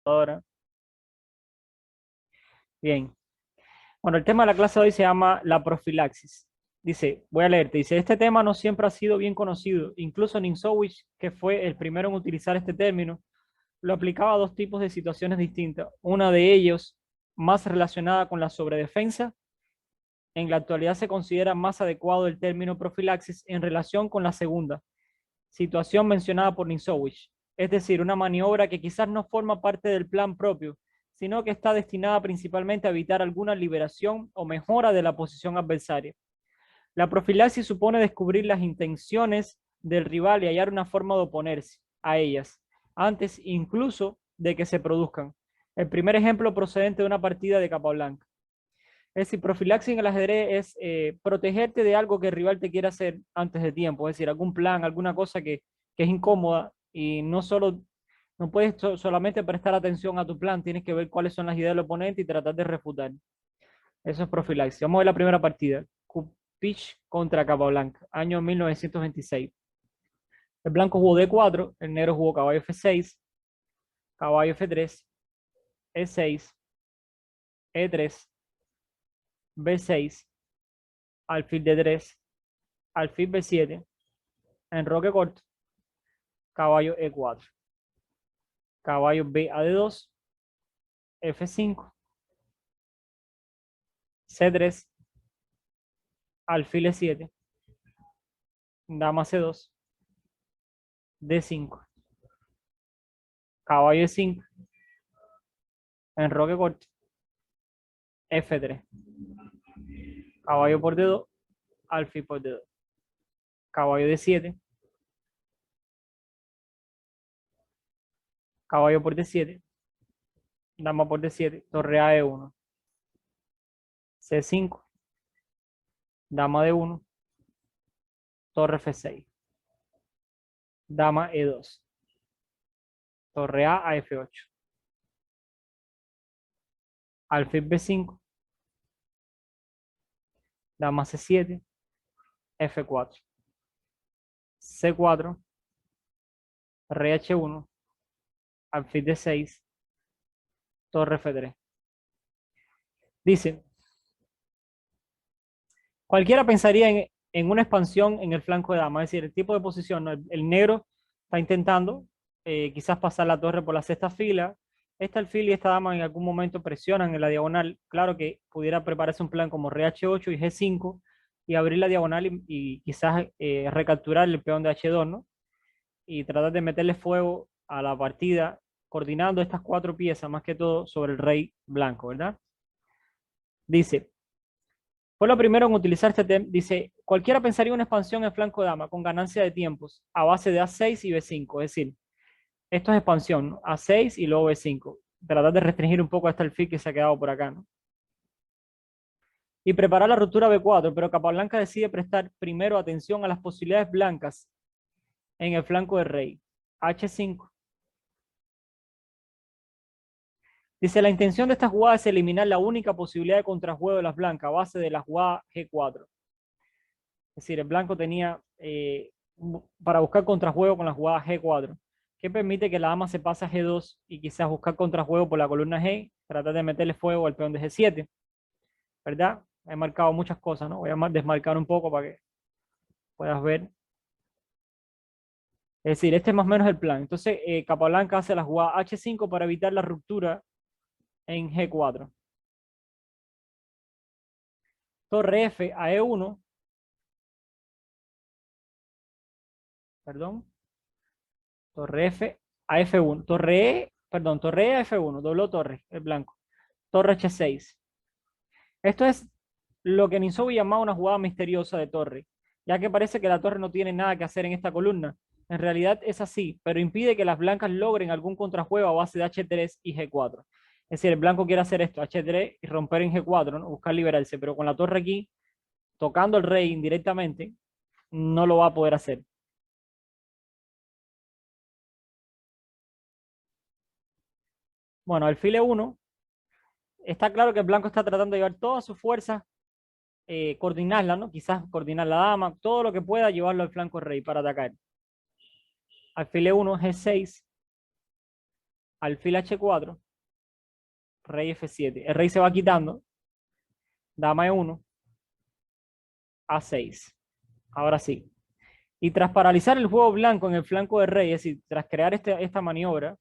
Ahora. Bien. Bueno, el tema de la clase de hoy se llama la profilaxis. Dice, voy a leerte, dice, este tema no siempre ha sido bien conocido. Incluso Ninzowitsch, que fue el primero en utilizar este término, lo aplicaba a dos tipos de situaciones distintas. Una de ellos, más relacionada con la sobredefensa. En la actualidad se considera más adecuado el término profilaxis en relación con la segunda situación mencionada por Ninzowitsch, es decir, una maniobra que quizás no forma parte del plan propio, sino que está destinada principalmente a evitar alguna liberación o mejora de la posición adversaria. La profilaxis supone descubrir las intenciones del rival y hallar una forma de oponerse a ellas, antes incluso de que se produzcan. El primer ejemplo procedente de una partida de Capablanca. Es decir, profilaxis en el ajedrez es protegerte de algo que el rival te quiera hacer antes de tiempo, es decir, algún plan, alguna cosa que es incómoda y no solo, no puedes solamente prestar atención a tu plan, tienes que ver cuáles son las ideas del oponente y tratar de refutar. Eso es profilaxis. Vamos a ver la primera partida. Cupich contra Capablanca, año 1926. El blanco jugó D4, el negro jugó caballo F6, caballo F3, E6, E3, B6, alfil D3, alfil B7, enroque corto, caballo E4, caballo B a D2, F5, C3, alfil E7, dama C2, D5, caballo E5, enroque corto, F3, caballo por D2, alfil por D2, caballo D7, caballo por D7, dama por D7, torre a E1, C5, dama D1, torre F6, dama E2, torre a F8, alfil B5, dama C7, F4, C4, rey H1, alfil D6, torre F3. Dice, cualquiera pensaría en una expansión en el flanco de dama, es decir, el tipo de posición, ¿no? El negro está intentando quizás pasar la torre por la sexta fila, este alfil y esta dama en algún momento presionan en la diagonal, claro que pudiera prepararse un plan como rey H8 y G5 y abrir la diagonal y quizás recapturar el peón de H2, ¿no? Y tratar de meterle fuego a la partida, coordinando estas cuatro piezas, más que todo sobre el rey blanco, ¿verdad? Dice, fue lo primero en utilizar este tema. Dice, cualquiera pensaría una expansión en flanco de dama con ganancia de tiempos a base de A6 y B5. Es decir, esto es expansión, ¿no? A6 y luego B5. Tratar de restringir un poco hasta el alfil que se ha quedado por acá, ¿no? Y preparar la ruptura B4, pero Capablanca decide prestar primero atención a las posibilidades blancas en el flanco del rey. H5. Dice, la intención de esta jugada es eliminar la única posibilidad de contrajuego de las blancas a base de la jugada G4. Es decir, el blanco tenía para buscar contrajuego con la jugada G4, que permite que la dama se pase a G2 y quizás buscar contrajuego por la columna G, tratar de meterle fuego al peón de G7, ¿verdad? He marcado muchas cosas, ¿no? Voy a desmarcar un poco para que puedas ver. Es decir, este es más o menos el plan. Entonces, Capablanca hace la jugada H5 para evitar la ruptura en G4. Torre F a E1, perdón, torre F a F1, torre E a F1, dobló torre, el blanco, torre H6. Esto es lo que Ninsowi llamaba una jugada misteriosa de torre, ya que parece que la torre no tiene nada que hacer en esta columna. En realidad es así, pero impide que las blancas logren algún contrajuego a base de H3 y G4. Es decir, el blanco quiere hacer esto, H3 y romper en G4, ¿no? Buscar liberarse, pero con la torre aquí, tocando el rey indirectamente, no lo va a poder hacer. Bueno, alfil E1, está claro que el blanco está tratando de llevar todas sus fuerzas, coordinarla, ¿no? Quizás coordinar la dama, todo lo que pueda llevarlo al flanco rey para atacar. Alfil E1, G6, alfil H4, rey F7. El rey se va quitando, dama E1, A6. Ahora sí. Y tras paralizar el juego blanco en el flanco del rey, es decir, tras crear esta maniobra,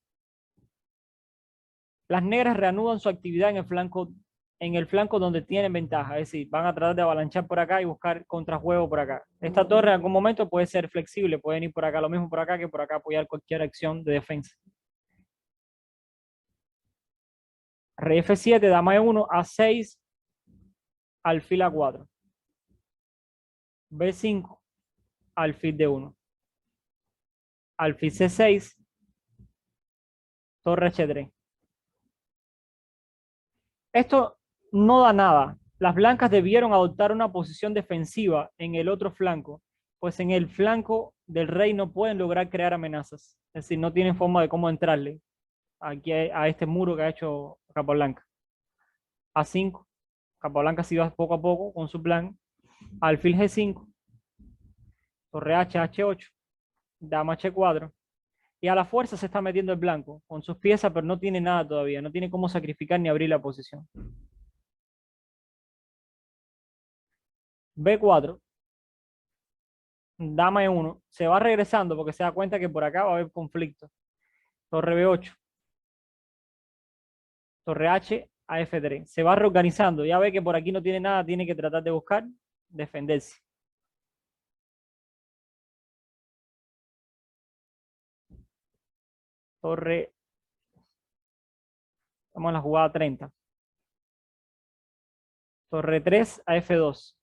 las negras reanudan su actividad en el flanco donde tienen ventaja, es decir, van a tratar de avalanchar por acá y buscar contrajuego por acá. Esta torre en algún momento puede ser flexible, pueden ir por acá, lo mismo por acá que por acá apoyar cualquier acción de defensa. Rey F7, dama E1, A6, alfil A4. B5, alfil D1. Alfil C6, torre H3. Esto no da nada. Las blancas debieron adoptar una posición defensiva en el otro flanco, pues en el flanco del rey no pueden lograr crear amenazas. Es decir, no tienen forma de cómo entrarle aquí a este muro que ha hecho Capablanca. A5, Capablanca sigue poco a poco con su plan. Alfil G5, torre H, H8, dama H4. Y a la fuerza se está metiendo el blanco con sus piezas, pero no tiene nada todavía, no tiene cómo sacrificar ni abrir la posición. B4, dama E1, se va regresando porque se da cuenta que por acá va a haber conflicto. Torre B8, torre H a F3. Se va reorganizando, ya ve que por aquí no tiene nada, tiene que tratar de buscar defenderse. Torre, vamos a la jugada 30. Torre 3 a F2.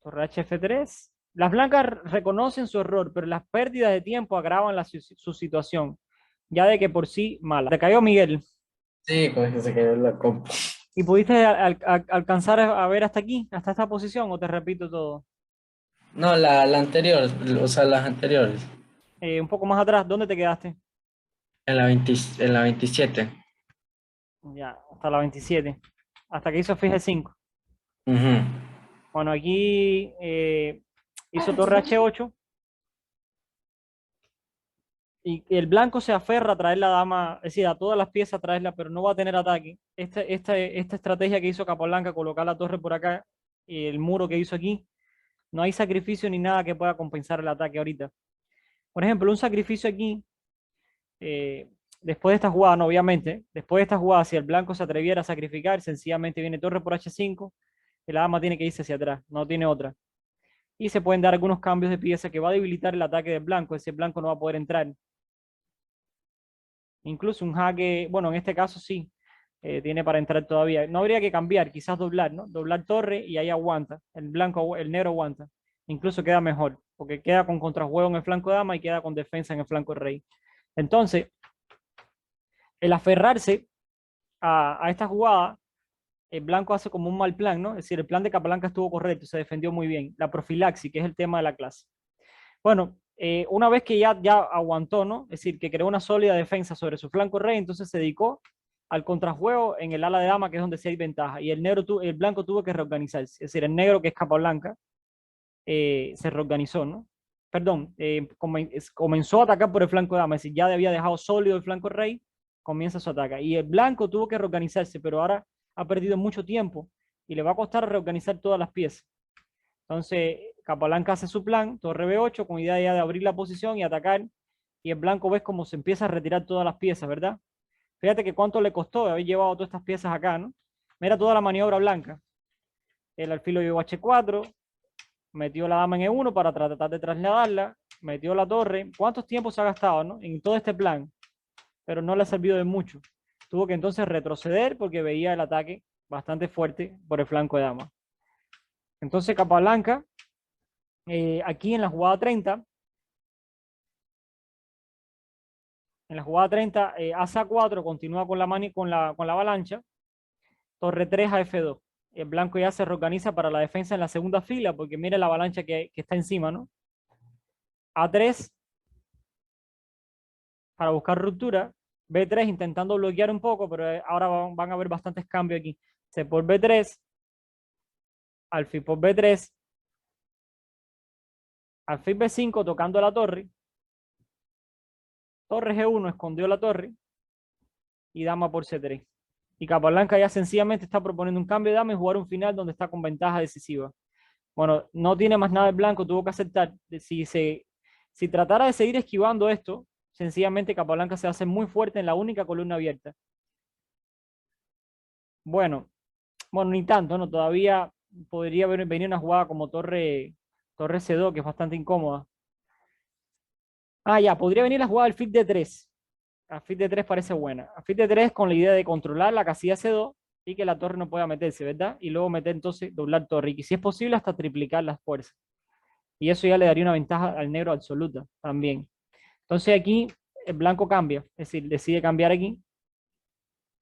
Torre H F3. Las blancas reconocen su error, pero las pérdidas de tiempo agravan su situación, ya de que por sí mala. Te cayó Miguel. Sí, como es que se cayó la compu. ¿Y pudiste alcanzar a ver hasta aquí, hasta esta posición, o te repito todo? No, la anterior, o sea, las anteriores. Un poco más atrás, ¿dónde te quedaste? En la 27. Ya, hasta la 27. Hasta que hizo fije 5. Ujú. Bueno, aquí hizo torre H8 y el blanco se aferra a traer la dama, es decir, a todas las piezas a traerla, pero no va a tener ataque. Esta estrategia que hizo Capablanca, colocar la torre por acá y el muro que hizo aquí, no hay sacrificio ni nada que pueda compensar el ataque ahorita. Por ejemplo, un sacrificio aquí, eh, después de esta jugada, no, obviamente, después de esta jugada, si el blanco se atreviera a sacrificar, sencillamente viene torre por H5 y la dama tiene que irse hacia atrás, no tiene otra. Y se pueden dar algunos cambios de pieza que va a debilitar el ataque del blanco, ese blanco no va a poder entrar. Incluso un jaque, bueno, en este caso sí, tiene para entrar todavía. No habría que cambiar, quizás doblar, ¿no? Doblar torre y ahí aguanta. El blanco, el negro aguanta. Incluso queda mejor, porque queda con contrajuego en el flanco de dama y queda con defensa en el flanco de rey. Entonces, el aferrarse a esta jugada, el blanco hace como un mal plan, ¿no? Es decir, el plan de Capablanca estuvo correcto, se defendió muy bien. La profilaxis, que es el tema de la clase. Bueno, una vez que ya aguantó, ¿no? Es decir, que creó una sólida defensa sobre su flanco rey, entonces se dedicó al contrajuego en el ala de dama, que es donde sí hay ventaja. Y el blanco tuvo que reorganizarse. Es decir, el negro, que es capa blanca, se reorganizó, ¿no? Perdón, comenzó a atacar por el flanco de dama. Es decir, ya había dejado sólido el flanco rey, comienza su ataque. Y el blanco tuvo que reorganizarse, pero ahora ha perdido mucho tiempo y le va a costar reorganizar todas las piezas. Entonces, Capablanca hace su plan, torre B8, con idea ya de abrir la posición y atacar. Y el blanco ves cómo se empieza a retirar todas las piezas, ¿verdad? Fíjate que cuánto le costó haber llevado todas estas piezas acá, ¿no? Mira toda la maniobra blanca. El alfil lo llevó H4, metió la dama en E1 para tratar de trasladarla, metió la torre. ¿Cuántos tiempos se ha gastado, no? En todo este plan, pero no le ha servido de mucho. Tuvo que entonces retroceder porque veía el ataque bastante fuerte por el flanco de dama. Entonces Capablanca, aquí en la jugada 30, Asa 4 continúa con la avalancha, torre 3 a F2. El blanco ya se reorganiza para la defensa en la segunda fila, porque mire la avalancha que está encima, ¿no? A3 para buscar ruptura, B3 intentando bloquear un poco, pero ahora van a haber bastantes cambios aquí. C por B3, alfil por B3, alfil B5 tocando la torre, Torre G1 escondió la torre y dama por C3. Y Capablanca ya sencillamente está proponiendo un cambio de dama y jugar un final donde está con ventaja decisiva. Bueno, no tiene más nada el blanco, tuvo que aceptar. Si tratara de seguir esquivando esto, sencillamente Capablanca se hace muy fuerte en la única columna abierta. Bueno, ni tanto, ¿no? Todavía podría venir una jugada como torre C2, que es bastante incómoda. Ya, podría venir la jugada del fit D3. Alfil D3 parece buena. Alfil D3 con la idea de controlar la casilla C2 y que la torre no pueda meterse, ¿verdad? Y luego meter entonces, doblar torre. Y si es posible, hasta triplicar las fuerzas. Y eso ya le daría una ventaja al negro absoluta también. Entonces aquí el blanco cambia, es decir, decide cambiar aquí.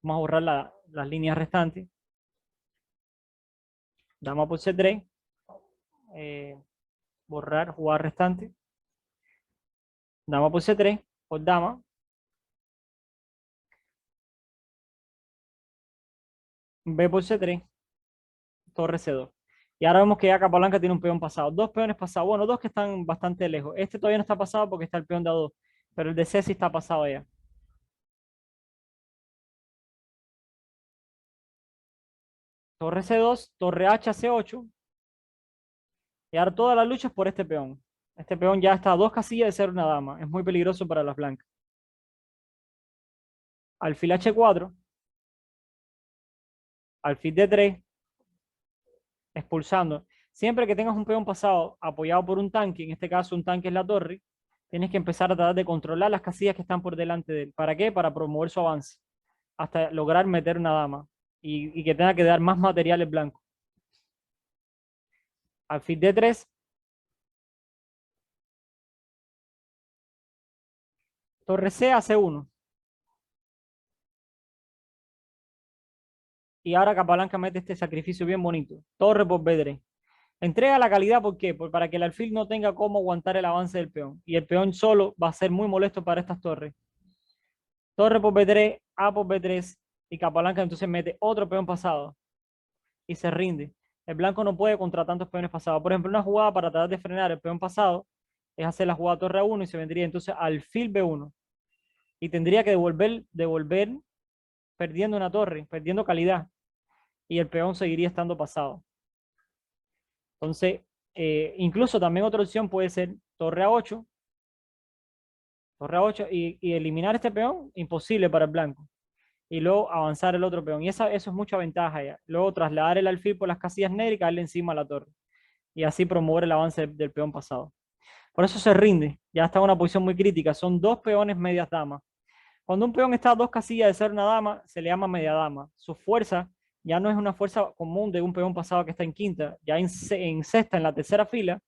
Vamos a borrar las líneas restantes. Dama por C3. Borrar, jugar restante. Dama por C3, por dama. B por C3, torre C2. Y ahora vemos que ya Capablanca tiene un peón pasado. Dos peones pasados. Bueno, dos que están bastante lejos. Este todavía no está pasado porque está el peón de A2. Pero el de C sí está pasado ya. Torre C2, torre H a C8. Y ahora toda la lucha es por este peón. Este peón ya está a 2 casillas de ser una dama. Es muy peligroso para las blancas. Alfil H4. Alfil D3. Expulsando. Siempre que tengas un peón pasado apoyado por un tanque, en este caso un tanque es la torre, tienes que empezar a tratar de controlar las casillas que están por delante de él. ¿Para qué? Para promover su avance. Hasta lograr meter una dama. Y que tenga que dar más materiales blancos. Alfil D3. Torre C a C1. Y ahora Capablanca mete este sacrificio bien bonito. Torre por B3. Entrega la calidad, ¿por qué? Para que el alfil no tenga cómo aguantar el avance del peón. Y el peón solo va a ser muy molesto para estas torres. Torre por B3, A por B3. Y Capablanca entonces mete otro peón pasado. Y se rinde. El blanco no puede contra tantos peones pasados. Por ejemplo, una jugada para tratar de frenar el peón pasado es hacer la jugada torre A1 y se vendría entonces alfil B1. Y tendría que devolver perdiendo una torre, perdiendo calidad. Y el peón seguiría estando pasado. Entonces, incluso también otra opción puede ser torre A8. Torre A8 y eliminar este peón, imposible para el blanco. Y luego avanzar el otro peón. Y eso es mucha ventaja ya. Luego trasladar el alfil por las casillas negras y caerle encima a la torre. Y así promover el avance del peón pasado. Por eso se rinde. Ya está en una posición muy crítica. Son dos peones medias damas. Cuando un peón está a 2 casillas de ser una dama, se le llama media dama. Su fuerza ya no es una fuerza común de un peón pasado que está en quinta. Ya en sexta, en la tercera fila,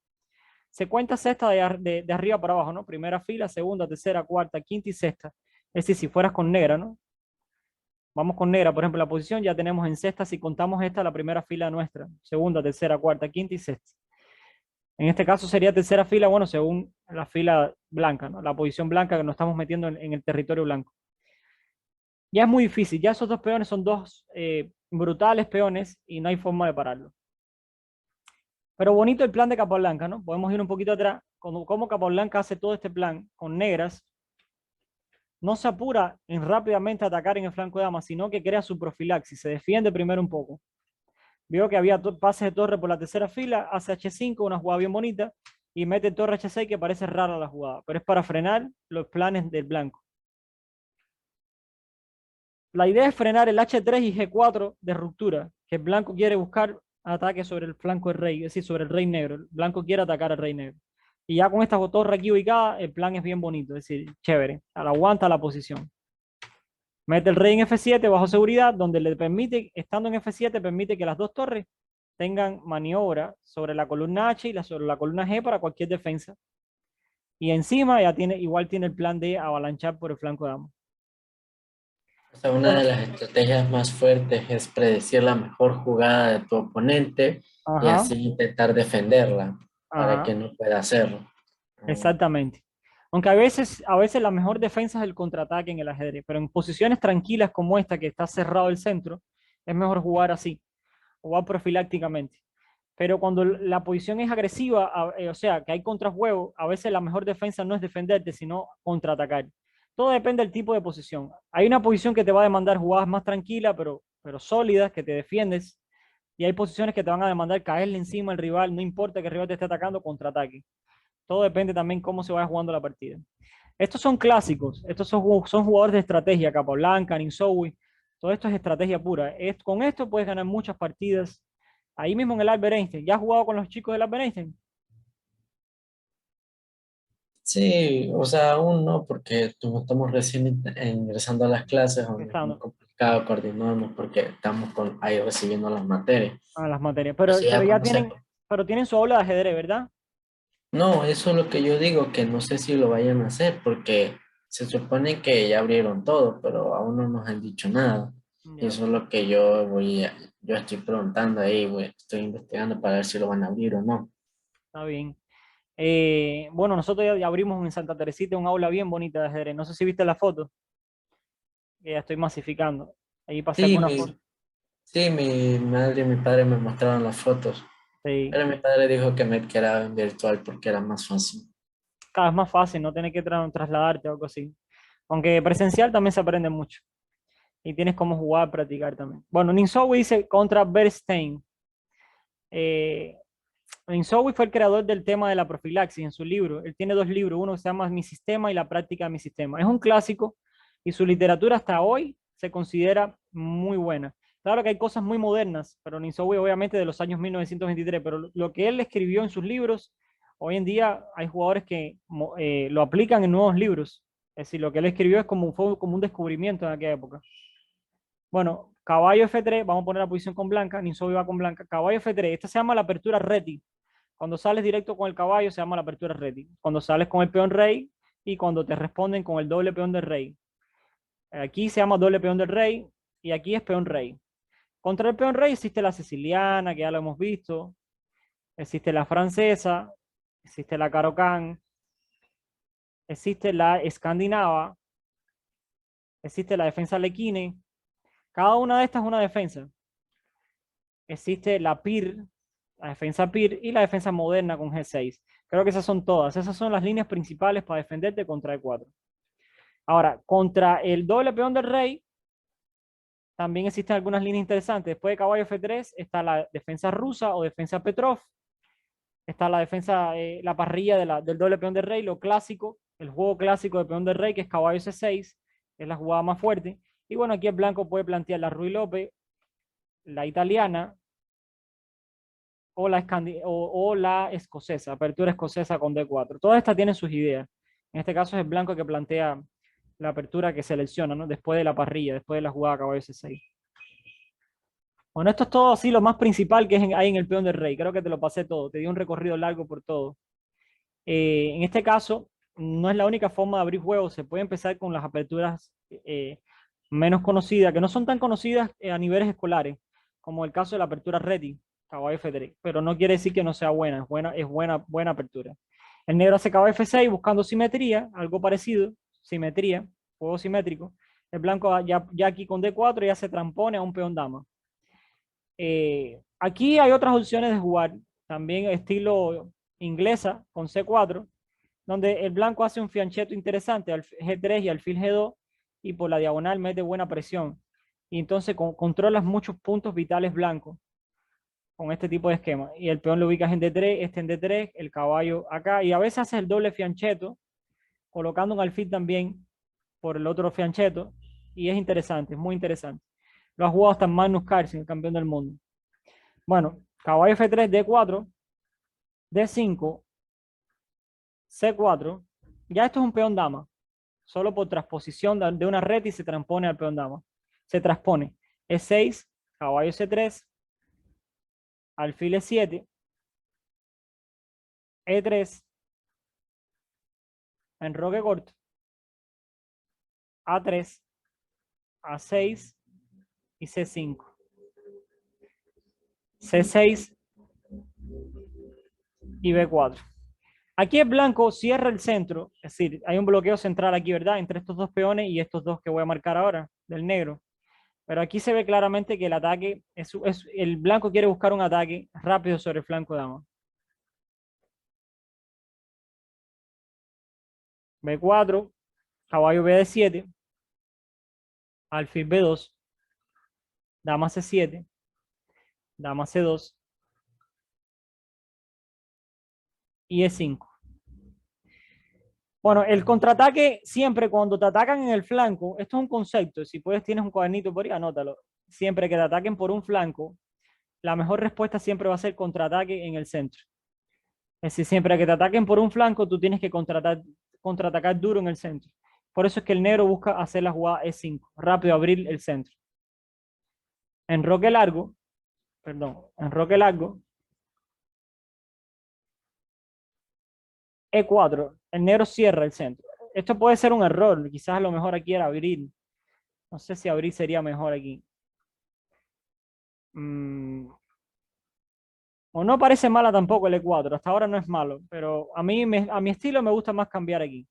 se cuenta sexta de arriba para abajo, ¿no? Primera fila, segunda, tercera, cuarta, quinta y sexta. Es decir, si fueras con negra, ¿no? Vamos con negra, por ejemplo, la posición ya tenemos en sexta, si contamos esta, la primera fila nuestra. Segunda, tercera, cuarta, quinta y sexta. En este caso sería tercera fila, bueno, según la fila blanca, ¿no? La posición blanca que nos estamos metiendo en el territorio blanco. Ya es muy difícil, ya esos dos peones son dos brutales peones y no hay forma de pararlo. Pero bonito el plan de Capablanca, ¿no? Podemos ir un poquito atrás, cómo Capablanca hace todo este plan con negras. No se apura en rápidamente atacar en el flanco de dama, sino que crea su profilaxis, se defiende primero un poco. Vio que había pases de torre por la tercera fila, hace H5, una jugada bien bonita, y mete torre H6 que parece rara la jugada, pero es para frenar los planes del blanco. La idea es frenar el H3 y G4 de ruptura, que el blanco quiere buscar ataque sobre el flanco del rey, es decir, sobre el rey negro. El blanco quiere atacar al rey negro. Y ya con esta torre aquí ubicada, el plan es bien bonito, es decir, chévere. Aguanta la posición. Mete el rey en F7 bajo seguridad, donde le permite, estando en F7, permite que las dos torres tengan maniobra sobre la columna H y sobre la columna G para cualquier defensa. Y encima ya igual tiene el plan de avalanchar por el flanco de dama. O sea, una de las estrategias más fuertes es predecir la mejor jugada de tu oponente y así intentar defenderla para que no pueda hacerlo. Exactamente. Aunque a veces la mejor defensa es el contraataque en el ajedrez, pero en posiciones tranquilas como esta, que está cerrado el centro, es mejor jugar así, jugar profilácticamente. Pero cuando la posición es agresiva, o sea, que hay contrajuego, a veces la mejor defensa no es defenderte, sino contraatacar. Todo depende del tipo de posición. Hay una posición que te va a demandar jugadas más tranquilas, pero sólidas, que te defiendes. Y hay posiciones que te van a demandar caerle encima al rival, no importa que el rival te esté atacando, contraataque. Todo depende también cómo se vaya jugando la partida. Estos son clásicos, estos son jugadores de estrategia, Capablanca, Ninsowi, todo esto es estrategia pura. Con esto puedes ganar muchas partidas. Ahí mismo en el Albert Einstein, ¿ya has jugado con los chicos del Albert Einstein? Sí, o sea, aún no, porque estamos recién ingresando a las clases, aún es muy Estando complicado coordinarnos porque estamos ahí recibiendo las materias. a las materias, Pero sí, pero ya ya cuando se... tienen su aula de ajedrez, ¿verdad? No, eso es lo que yo digo, que no sé si lo vayan a hacer, porque se supone que ya abrieron todo, pero aún no nos han dicho nada. Y Ya, eso es lo que yo estoy preguntando ahí, estoy investigando para ver si lo van a abrir o no. está bien. Bueno, nosotros ya abrimos en Santa Teresita un aula bien bonita de ajedrez. No sé si viste la foto, que ya estoy masificando. Ahí pasé Sí, algunas fotos. sí, mi madre y mi padre me mostraron las fotos, Sí. pero mi padre dijo que me quedaba en virtual porque era más fácil. Cada vez más fácil, no tener que trasladarte o algo así. Aunque presencial también se aprende mucho. Y tienes cómo jugar, practicar también. Bueno, Ninsowi dice contra Bernstein. Eh, Ninsowi fue el creador del tema de la profilaxis en su libro. Él tiene dos libros, uno que se llama Mi Sistema y la práctica de mi sistema. Es un clásico y su literatura hasta hoy se considera muy buena. Claro que hay cosas muy modernas, pero Ninsowi obviamente de los años 1923, pero lo que él escribió en sus libros, hoy en día hay jugadores que lo aplican en nuevos libros. Es decir, lo que él escribió fue como un descubrimiento en aquella época. Bueno, caballo F3, vamos a poner la posición con blanca, Ninsowi va con blanca, caballo F3, esta se llama la apertura reti. Cuando sales directo con el caballo se llama la apertura reti. Cuando sales con el peón rey y cuando te responden con el doble peón del rey. Aquí se llama doble peón del rey y aquí es peón rey. Contra el peón rey existe la siciliana, que ya lo hemos visto, existe la francesa, existe la carocán, existe la escandinava, existe la defensa lequine. Cada una de estas es una defensa. Existe la PIR, la defensa PIR y la defensa moderna con G6. Creo que esas son todas. Esas son las líneas principales para defenderte contra E4. Ahora, contra el doble peón del rey, también existen algunas líneas interesantes. Después de caballo F3 está la defensa rusa o defensa Petrov. Está la defensa, la parrilla del doble peón del rey, lo clásico, el juego clásico de peón del rey, que es caballo C6, es la jugada más fuerte. Y bueno, aquí el blanco puede plantear la Ruy López, la italiana, o la escocesa, apertura escocesa con D4. Todas estas tienen sus ideas. En este caso es el blanco que plantea la apertura que selecciona, ¿no? Después de la parrilla, después de la jugada caballo C6. Bueno, esto es todo así lo más principal que hay en el peón del rey. Creo que te lo pasé todo, te di un recorrido largo por todo. En este caso, no es la única forma de abrir juegos. Se puede empezar con las aperturas menos conocidas, que no son tan conocidas a niveles escolares, como el caso de la apertura Ready, caballo F3, pero no quiere decir que no sea buena, buena apertura. El negro hace caballo F6 buscando simetría, algo parecido, simetría, juego simétrico. El blanco ya aquí con D4 ya se trampone a un peón dama. Aquí hay otras opciones de jugar, también estilo inglesa con C4, donde el blanco hace un fianchetto interesante al G3 y alfil G2 y por la diagonal mete buena presión. Y entonces controlas muchos puntos vitales blancos con este tipo de esquema. Y el peón lo ubicas en D3, este en D3, el caballo acá. Y a veces haces el doble fianchetto, colocando un alfil también por el otro fianchetto. Y es interesante, es muy interesante. Lo ha jugado hasta Magnus Carlsen, el campeón del mundo. Bueno, caballo F3, D4, D5, C4. Ya esto es un peón dama. Solo por transposición de una red y se transpone al peón dama. Se transpone. E6, caballo C3, alfil E7, E3, enroque corto, A3, A6 y C5. C6 y B4. Aquí el blanco cierra el centro, es decir, hay un bloqueo central aquí, ¿verdad? Entre estos dos peones y estos dos que voy a marcar ahora, del negro. Pero aquí se ve claramente que el ataque, el blanco quiere buscar un ataque rápido sobre el flanco dama. B4, caballo B de 7, alfil B2, dama C7, dama C2 y E5. Bueno, el contraataque siempre cuando te atacan en el flanco, esto es un concepto, si puedes tienes un cuadernito por ahí, anótalo. Siempre que te ataquen por un flanco, la mejor respuesta siempre va a ser contraataque en el centro. Es decir, siempre que te ataquen por un flanco, tú tienes que contraatacar duro en el centro. Por eso es que el negro busca hacer la jugada E5, rápido abrir el centro. Enroque largo, enroque largo, E4, el negro cierra el centro. Esto puede ser un error, quizás a lo mejor aquí era abrir. No sé si abrir sería mejor aquí. O no parece mala tampoco el E4, hasta ahora no es malo, pero a mí, a mi estilo me gusta más cambiar aquí.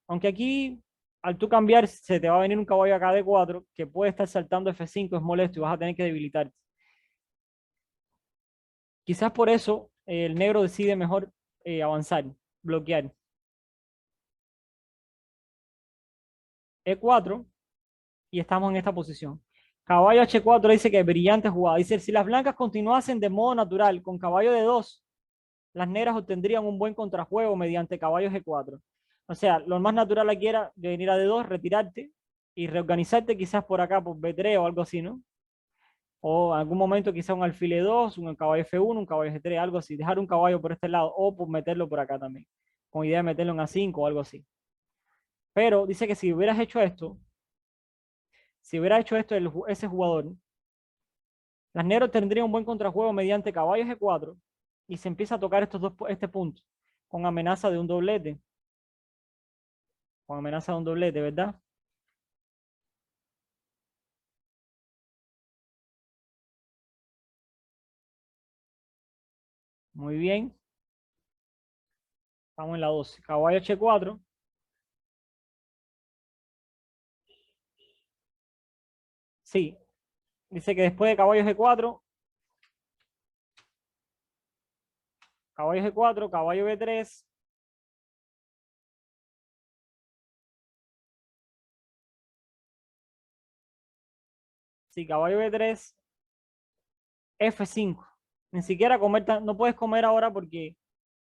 Aunque aquí, al tú cambiar, se te va a venir un caballo acá de 4 que puede estar saltando F5, es molesto y vas a tener que debilitarte. Quizás por eso el negro decide mejor avanzar, bloquear. E4 y estamos en esta posición. Caballo H4 dice que brillante jugada. Dice, si las blancas continuasen de modo natural con caballo de 2, las negras obtendrían un buen contrajuego mediante caballo G4. O sea, lo más natural aquí era venir a D2, retirarte y reorganizarte quizás por acá, por B3 o algo así, ¿no? O en algún momento quizás un alfil E2, un caballo F1, un caballo G3, algo así. Dejar un caballo por este lado o por meterlo por acá también. Con idea de meterlo en A5 o algo así. Pero dice que si hubieras hecho esto, ese jugador, las negros tendrían un buen contrajuego mediante caballo G4 y se empieza a tocar este punto con amenaza de un doblete. Con amenaza de un doblete, ¿verdad? Muy bien. Estamos en la 12. Caballo H4. Sí. Dice que después de caballo G4, caballo G4, caballo B3. Sí, caballo B3, F5. Ni siquiera comer, no puedes comer ahora porque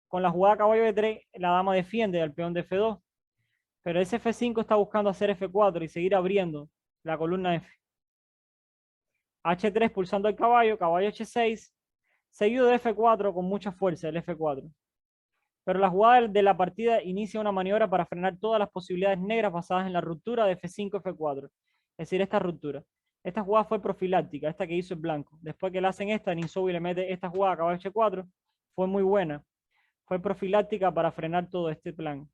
con la jugada caballo B3 la dama defiende al peón de F2. Pero ese F5 está buscando hacer F4 y seguir abriendo la columna F. H3 pulsando el caballo, caballo H6, seguido de F4 con mucha fuerza, el F4. Pero la jugada de la partida inicia una maniobra para frenar todas las posibilidades negras basadas en la ruptura de F5, F4. Es decir, esta ruptura. Esta jugada fue profiláctica, esta que hizo el blanco. Después que le hacen esta, Ninsowi le mete esta jugada, caballo H4, fue muy buena. Fue profiláctica para frenar todo este plan.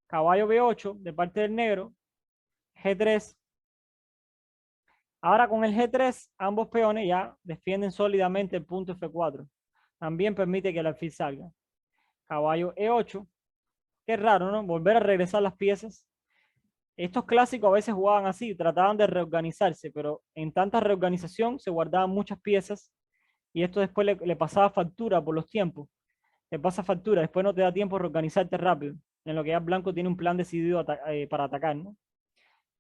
Caballo B8 de parte del negro, G3. Ahora con el G3, ambos peones ya defienden sólidamente el punto F4. También permite que el alfil salga. Caballo E8. Qué raro, ¿no? Volver a regresar las piezas. Estos clásicos a veces jugaban así, trataban de reorganizarse, pero en tanta reorganización se guardaban muchas piezas y esto después le pasaba factura por los tiempos. Le pasa factura, después no te da tiempo de reorganizarte rápido, en lo que ya el blanco tiene un plan decidido para atacar, ¿no?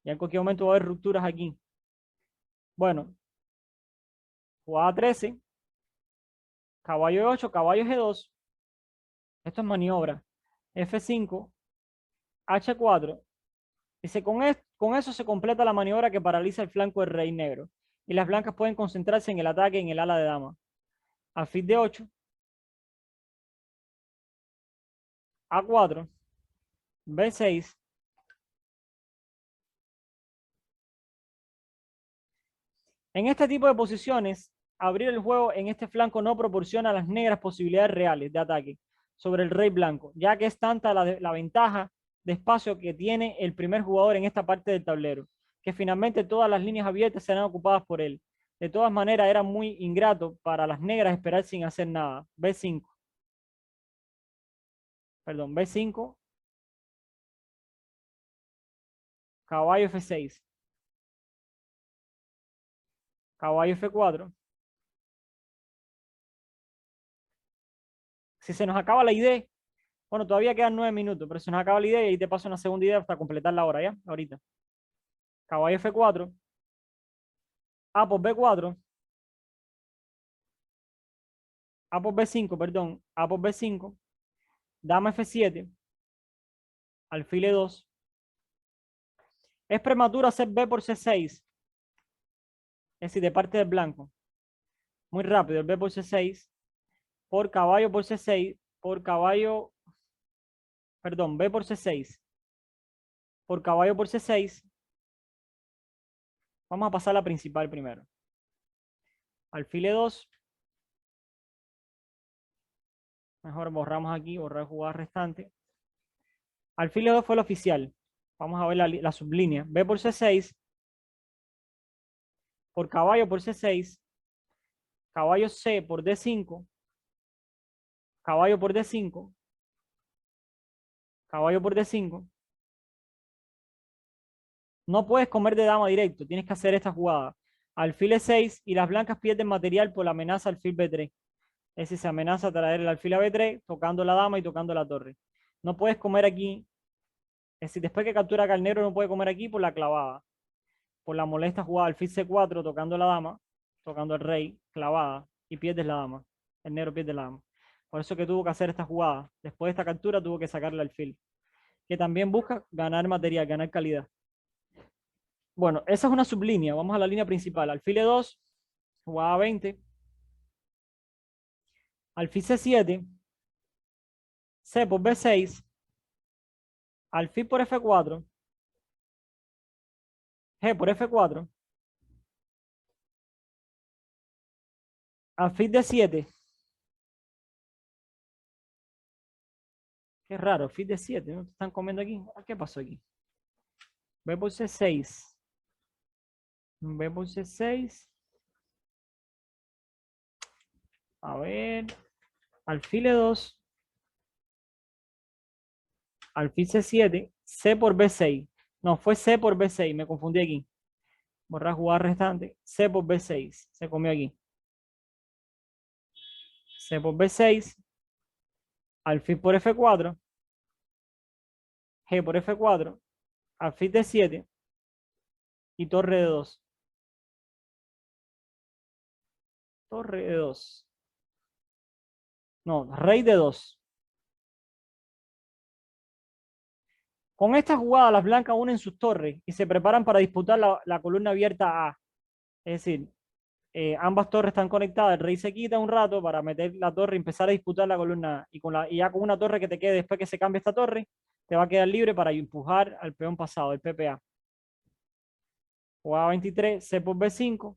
Y en cualquier momento va a haber rupturas aquí. Bueno, jugada 13, caballo E8, caballo G2. Esto es maniobra. F5, H4. Dice, con eso se completa la maniobra que paraliza el flanco del rey negro. Y las blancas pueden concentrarse en el ataque en el ala de dama. Alfil de 8. A4. B6. En este tipo de posiciones, abrir el juego en este flanco no proporciona a las negras posibilidades reales de ataque sobre el rey blanco, ya que es tanta la ventaja de espacio que tiene el primer jugador en esta parte del tablero, que finalmente todas las líneas abiertas serán ocupadas por él. De todas maneras, era muy ingrato para las negras esperar sin hacer nada. B5. Perdón, B5. Caballo F6. Caballo F4. Si se nos acaba la idea, Bueno, todavía quedan 9 minutos, pero se nos acaba la idea y ahí te paso una segunda idea hasta completar la hora, ¿ya? Ahorita. Caballo F4. A por B4. A por B5, perdón. A por B5. Dama F7. Alfil E2. Es prematuro hacer B por C6. Es decir, de parte del blanco. Muy rápido, el B por C6. Por caballo por C6. Por caballo. Perdón, B por C6. Por caballo por C6. Vamos a pasar a la principal primero. Alfil E2. Mejor borramos aquí, borrar jugada restante. Alfil E2 fue el oficial. Vamos a ver la sublínea. B por C6. Por caballo por C6. Caballo C por D5. Caballo por D5. Caballo por D5. No puedes comer de dama directo. Tienes que hacer esta jugada. Alfil E6 y las blancas pierden material por la amenaza alfil B3. Es decir, se amenaza a traer el alfil a B3 tocando la dama y tocando la torre. No puedes comer aquí. Es decir, después que captura acá el negro no puede comer aquí por la clavada. Por la molesta jugada alfil C4 tocando la dama, tocando el rey, clavada, y pierdes la dama. El negro pierde la dama. Por eso que tuvo que hacer esta jugada. Después de esta captura tuvo que sacarle al alfil. Que también busca ganar material, ganar calidad. Bueno, esa es una sublínea. Vamos a la línea principal. Alfil E2, jugada 20. Alfil C7. C por B6. Alfil por F4. G por F4. Alfil D7. Qué raro, alfil D7. ¿No te están comiendo aquí? ¿Qué pasó aquí? B por C6. B por C6. A ver. Alfil E2. Alfil C7. C por B6. No, fue C por B6. Me confundí aquí. Borrar jugada restante. C por B6. Se comió aquí. C por B6. Alfil por F4. G por F4. Alfil D7. Y torre de 2. Torre de 2. No, rey de 2. Con esta jugada las blancas unen sus torres y se preparan para disputar la columna abierta A. Es decir, ambas torres están conectadas, el rey se quita un rato para meter la torre y empezar a disputar la columna A. Y ya con una torre que te quede después que se cambie esta torre, te va a quedar libre para empujar al peón pasado, el PPA. Jugada 23, C por B5.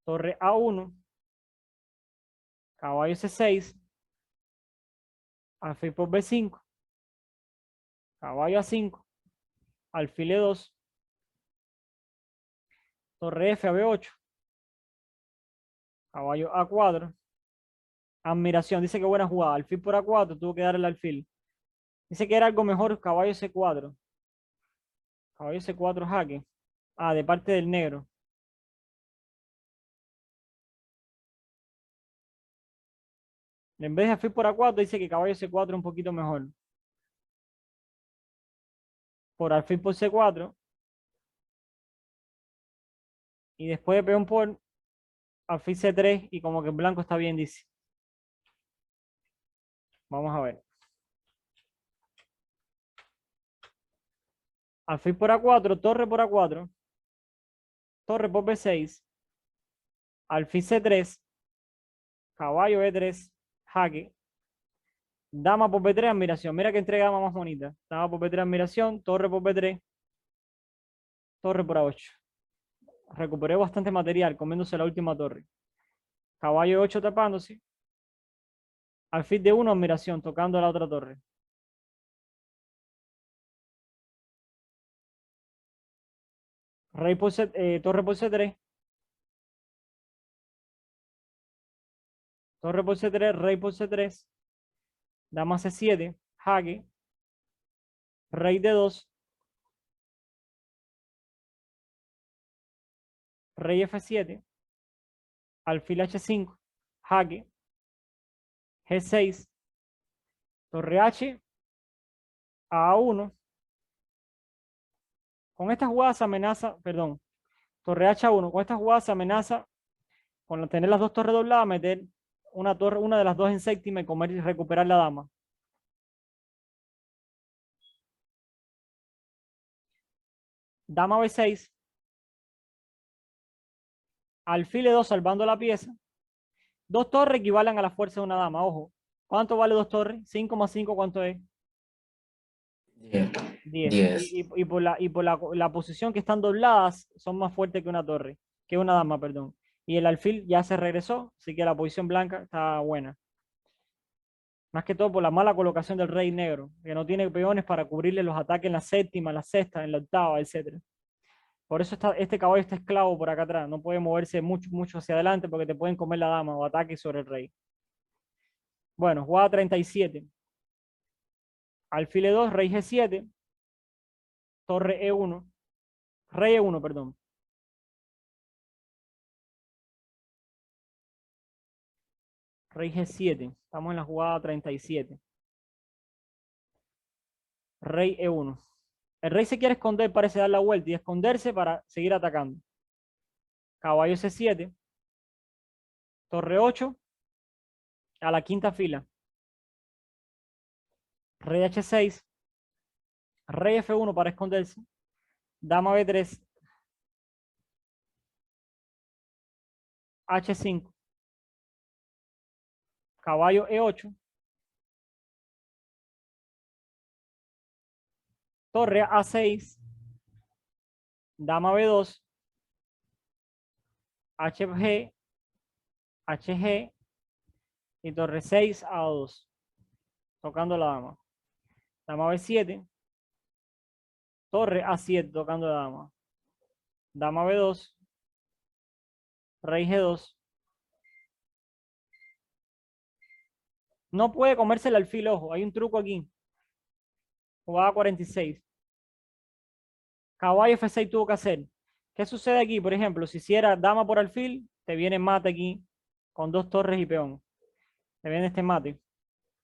Torre A1. Caballo C6. Alfil por B5. Caballo A5. Alfil E2. Torre F a B8. Caballo A4. Admiración. Dice que buena jugada. Alfil por A4. Tuvo que darle el alfil. Dice que era algo mejor. Caballo C4. Caballo C4 jaque. Ah, de parte del negro. En vez de alfil por A4, dice que caballo C4 es un poquito mejor. Por alfil por C4. Y después de peón por alfil C3. Y como que el blanco está bien, dice. Vamos a ver. Alfil por A4, torre por A4. Torre por B6. Alfil C3. Caballo E3. Jaque. Dama por B3, admiración. Mira que entrega dama más bonita. Dama por B3, admiración. Torre por B3. Torre por A8. Recuperé bastante material comiéndose la última torre. Caballo 8 tapándose. Alfil de 1, admiración, tocando la otra torre. Rey por C, torre por C3. Torre por C3, rey por C3. Dama C7, jaque. Rey de 2. Rey F7. Alfil H5, jaque. G6. torre H a A1. Con esta jugada se amenaza, perdón, torre H1. Con esta jugada se amenaza con tener las dos torres dobladas, meter una torre, una de las dos en séptima y comer y recuperar la dama. Dama B6. Alfil E2 salvando la pieza. Dos torres equivalen a la fuerza de una dama, ojo. ¿Cuánto vale dos torres? 5 más 5, ¿cuánto es? 10. 10. 10. Y por la posición que están dobladas, son más fuertes que una torre, que una dama, perdón. Y el alfil ya se regresó, así que la posición blanca está buena. Más que todo por la mala colocación del rey negro, que no tiene peones para cubrirle los ataques en la séptima, en la sexta, en la octava, etc. Por eso este caballo está esclavo por acá atrás. No puede moverse mucho hacia adelante porque te pueden comer la dama o ataque sobre el rey. Bueno, jugada 37. Alfil E2, rey G7, torre E1, rey E1, perdón. Rey G7. Estamos en la jugada 37. Rey E1. El rey se quiere esconder, parece dar la vuelta y esconderse para seguir atacando. Caballo C7. Torre 8 a la quinta fila. Rey H6. Rey F1 para esconderse. Dama B3. H5. Caballo E8. Torre A6. Dama B2. HG. HG. Y torre 6 a 2. Tocando la dama. Dama B7. Torre A7 tocando la dama. Dama B2. Rey G2. No puede comerse el alfil, ojo. Hay un truco aquí. Jugada 46. Caballo F6 tuvo que hacer. ¿Qué sucede aquí? Por ejemplo, si hiciera dama por alfil, te viene mate aquí con dos torres y peón. Te viene este mate.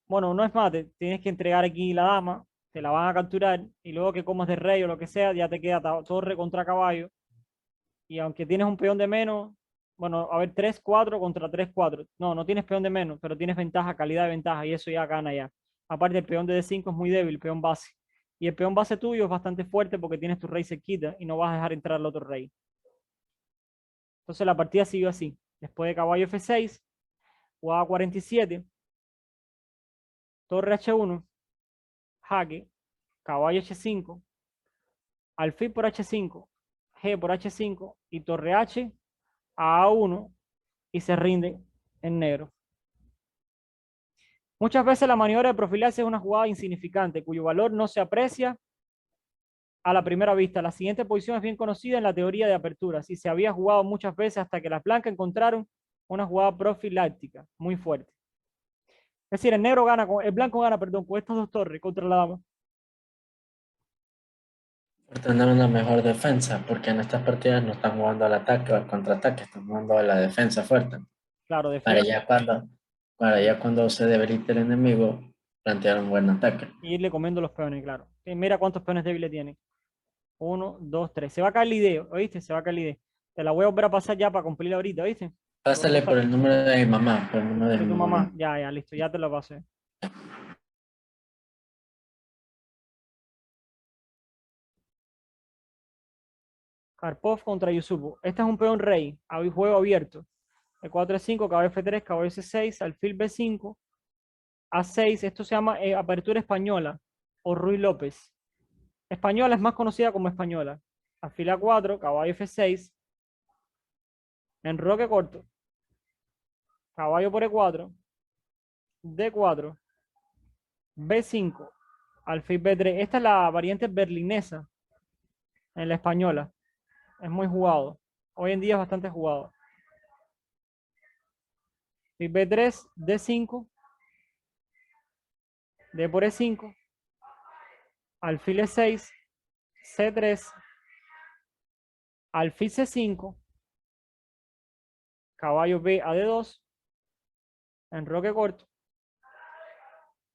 Bueno, no es mate. Tienes que entregar aquí la dama. Te la van a capturar. Y luego que comas de rey o lo que sea, ya te queda torre contra caballo. Y aunque tienes un peón de menos, bueno, a ver, 3-4 contra 3-4. No, no tienes peón de menos, pero tienes ventaja, calidad de ventaja, y eso ya gana ya. Aparte, el peón de D5 es muy débil, peón base. Y el peón base tuyo es bastante fuerte porque tienes tu rey cerquita y no vas a dejar entrar al otro rey. Entonces la partida siguió así. Después de caballo F6, jugada 47, torre H1, jaque, caballo H5, alfil por H5, G por H5 y torre H a A1 y se rinde en negro. Muchas veces la maniobra de profilarse es una jugada insignificante, cuyo valor no se aprecia a la primera vista. La siguiente posición es bien conocida en la teoría de aperturas y se había jugado muchas veces hasta que las blancas encontraron una jugada profiláctica muy fuerte. Es decir, el blanco gana, perdón, con estas dos torres contra la dama. Por tener una mejor defensa, porque en estas partidas no están jugando al ataque o al contraataque, están jugando a la defensa fuerte. Claro, Para defensa. ya cuando, para ya cuando se debilite el enemigo, plantear un buen ataque. Y irle comiendo los peones, claro. Y mira cuántos peones débiles tiene. 1, 2, 3. Se va a caer la idea, ¿oíste? Se va a caer la idea. Te la voy a volver a pasar ya para cumplir ahorita, ¿oíste? Te voy a Pásale por pasar el número de mi mamá, por el número de de tu mi mamá. mamá. Ya, listo, ya te lo pasé. Karpov contra Yusufu. Este es un peón rey. Hay juego abierto. E4, E5, caballo F3, caballo C6, alfil B5, A6. Esto se llama apertura española o Ruy López. Española es más conocida como española. Alfil A4, caballo F6, enroque corto, caballo por E4, D4, B5, alfil B3. Esta es la variante berlinesa en la española. Es muy jugado. Hoy en día es bastante jugado. Alfil B3, D5, D por E5, alfil E6, C3, alfil C5, caballo B a D2, enroque corto,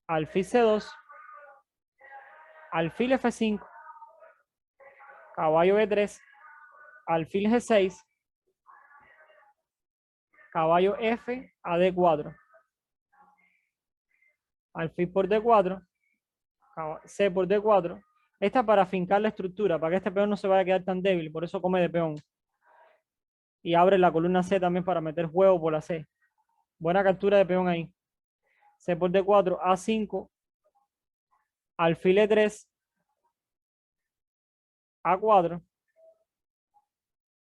alfil C2, alfil F5, caballo B3, alfil G6, caballo F a D4, alfil por D4, C por D4. Esta para fincar la estructura, para que este peón no se vaya a quedar tan débil, por eso come de peón. Y abre la columna C también para meter juego por la C. Buena captura de peón ahí. C por D4, A5, alfil E3, A4,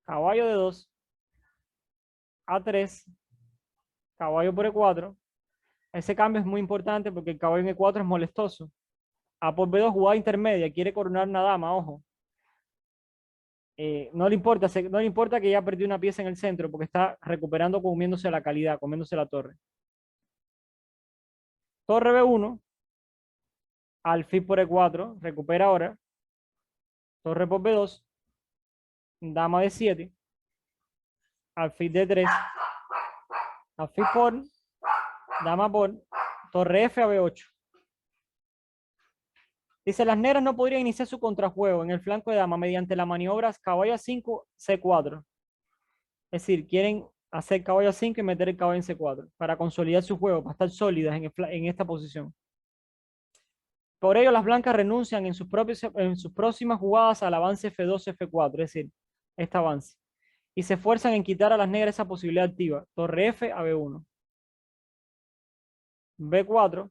caballo D2, A3, caballo por E4. Ese cambio es muy importante porque el caballo en E4 es molestoso. A por B2, jugada intermedia, quiere coronar una dama, ojo. No le importa que ya perdió una pieza en el centro porque está recuperando, comiéndose la calidad, comiéndose la torre. Torre B1, alfil por E4, recupera ahora. Torre por B2, dama D7, alfil D3, alfil por, dama por, torre F a B8. Dice, las negras no podrían iniciar su contrajuego en el flanco de dama mediante las maniobras caballo A5, C4. Es decir, quieren hacer caballo A5 y meter el caballo en C4 para consolidar su juego, para estar sólidas en esta posición. Por ello, las blancas renuncian en sus próximas jugadas al avance F2, F4, es decir, este avance. Y se esfuerzan en quitar a las negras esa posibilidad activa. Torre F a B1. B4,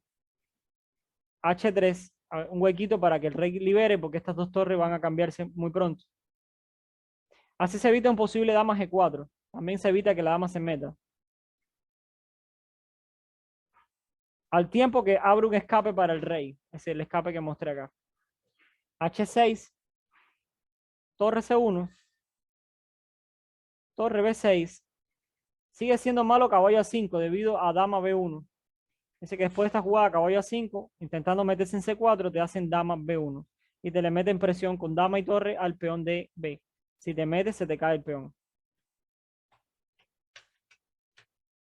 H3, un huequito para que el rey libere, porque estas dos torres van a cambiarse muy pronto. Así se evita un posible dama G4. También se evita que la dama se meta. Al tiempo que abre un escape para el rey. Es decir, el escape que mostré acá. H6, torre C1, torre B6. Sigue siendo malo caballo A5 debido a dama B1. Dice que después de esta jugada caballo A5, intentando meterse en C4, te hacen dama B1. Y te le meten presión con dama y torre al peón de B. Si te metes, se te cae el peón.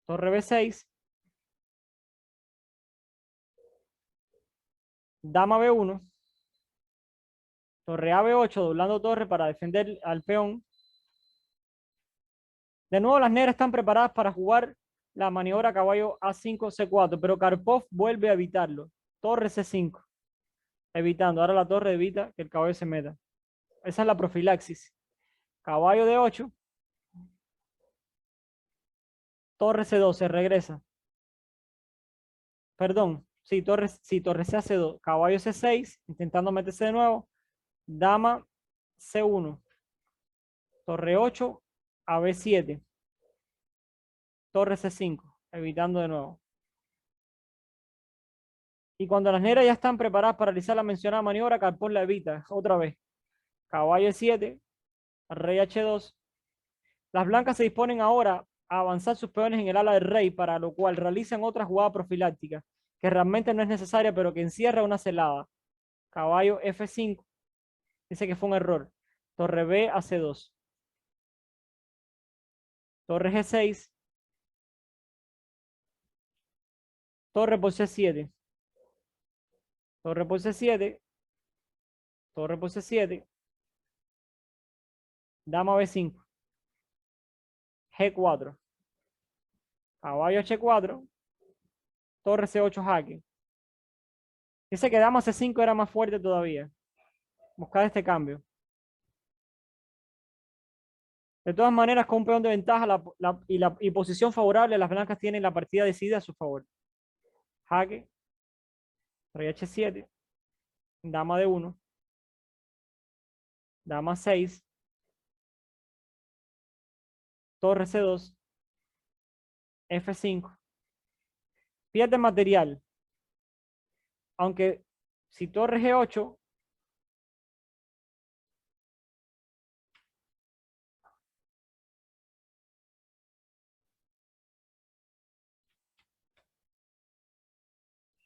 Torre B6. Dama B1. Torre A B8, doblando torre para defender al peón. De nuevo, las negras están preparadas para jugar la maniobra caballo A5, C4, pero Karpov vuelve a evitarlo. Torre C5, evitando. Ahora la torre evita que el caballo se meta. Esa es la profilaxis. Caballo D8. Torre C2, se regresa. Perdón, sí, torre C C2. Caballo C6, intentando meterse de nuevo. Dama C1. Torre 8 a B7. Torre C5, evitando de nuevo. Y cuando las negras ya están preparadas para realizar la mencionada maniobra, Karpov la evita otra vez. Caballo E7, rey H2. Las blancas se disponen ahora a avanzar sus peones en el ala del rey, para lo cual realizan otra jugada profiláctica, que realmente no es necesaria, pero que encierra una celada. Caballo F5. Dice que fue un error. Torre B a C2. Torre G6. Torre por C7. Torre por C7. Torre por C7. Dama B5. G4. Caballo H4. Torre C8 jaque. Dice que dama C5 era más fuerte todavía. Buscar este cambio. De todas maneras, con un peón de ventaja y posición favorable, las blancas tienen la partida decidida a su favor. Jaque. Rey H7. Dama D1. Dama 6. Torre C2. F5. Pierde material. Aunque si torre G8,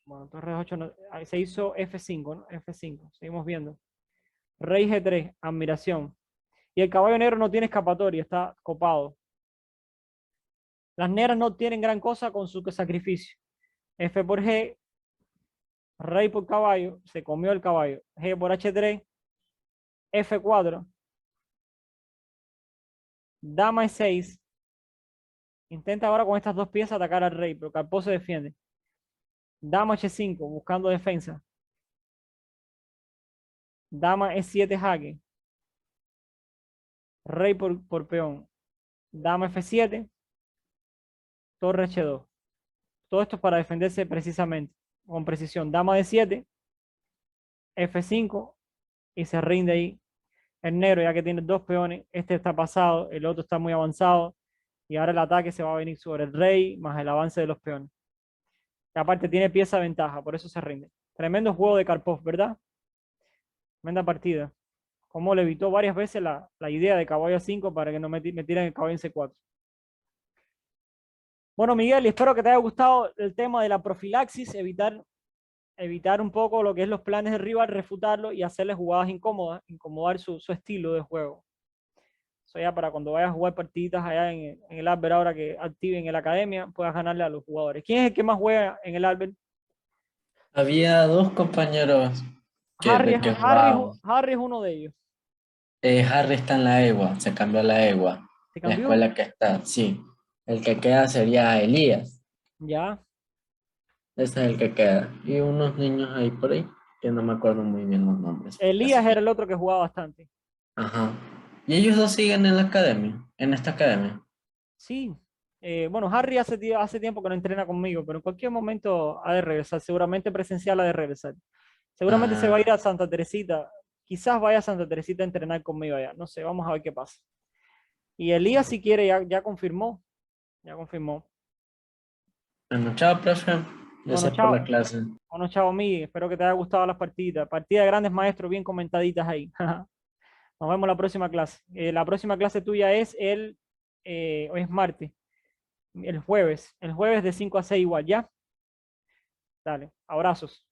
bueno, torre G8 no, se hizo F5, ¿no? F5, seguimos viendo. Rey G3, admiración. Y el caballo negro no tiene escapatoria, está copado. Las negras no tienen gran cosa con su sacrificio. F por G, Rey por caballo, se comió el caballo. G por H3, F4, dama E6. Intenta ahora con estas dos piezas atacar al rey, pero Karpov se defiende. Dama H5, buscando defensa. Dama E7 jaque. Rey por peón. Dama F7. Torre H2. Todo esto es para defenderse precisamente, con precisión. Dama D7. F5. Y se rinde ahí el negro, ya que tiene dos peones. Este está pasado, el otro está muy avanzado. Y ahora el ataque se va a venir sobre el rey, más el avance de los peones. Y aparte tiene pieza de ventaja, por eso se rinde. Tremendo juego de Karpov, ¿verdad? Tremenda partida. Como le evitó varias veces la idea de caballo A5 para que no me tiren el caballo en C4. Bueno, Miguel, y espero que te haya gustado el tema de la profilaxis, evitar un poco lo que es los planes del rival, refutarlo y hacerle jugadas incómodas, incomodar su estilo de juego. Eso ya para cuando vayas a jugar partiditas allá en el Albert, ahora que activen en la academia, puedas ganarle a los jugadores. ¿Quién es el que más juega en el Albert? Había dos compañeros Harry, de que Harry, jugábamos. Harry es uno de ellos. Harry está en la EGUA, se cambió a la EGUA. ¿Se La cambió? escuela que está, sí. El que queda sería Elías. Ya. Ese es el que queda. Y unos niños ahí por ahí, que no me acuerdo muy bien los nombres. Elías era el otro que jugaba bastante. Ajá. ¿Y ellos dos siguen en la academia? En esta academia. Sí. Bueno, Harry hace tiempo que no entrena conmigo, pero en cualquier momento ha de regresar. Seguramente presencial ha de regresar. Seguramente se va a ir Ah, a Santa Teresita. Quizás vaya a Santa Teresita a entrenar conmigo allá. No sé, vamos a ver qué pasa. Y Elías, si quiere, ya confirmó. Ya confirmó. bueno, chao, profe. Bueno, Gracias por la chao. clase. Bueno, chao, Miguel. Espero que te haya gustado las partidas. Partida de grandes maestros bien comentaditas ahí. Nos vemos la próxima clase. La próxima clase tuya es hoy es martes, el jueves. El jueves de 5 a 6 igual, ¿ya? Dale, abrazos.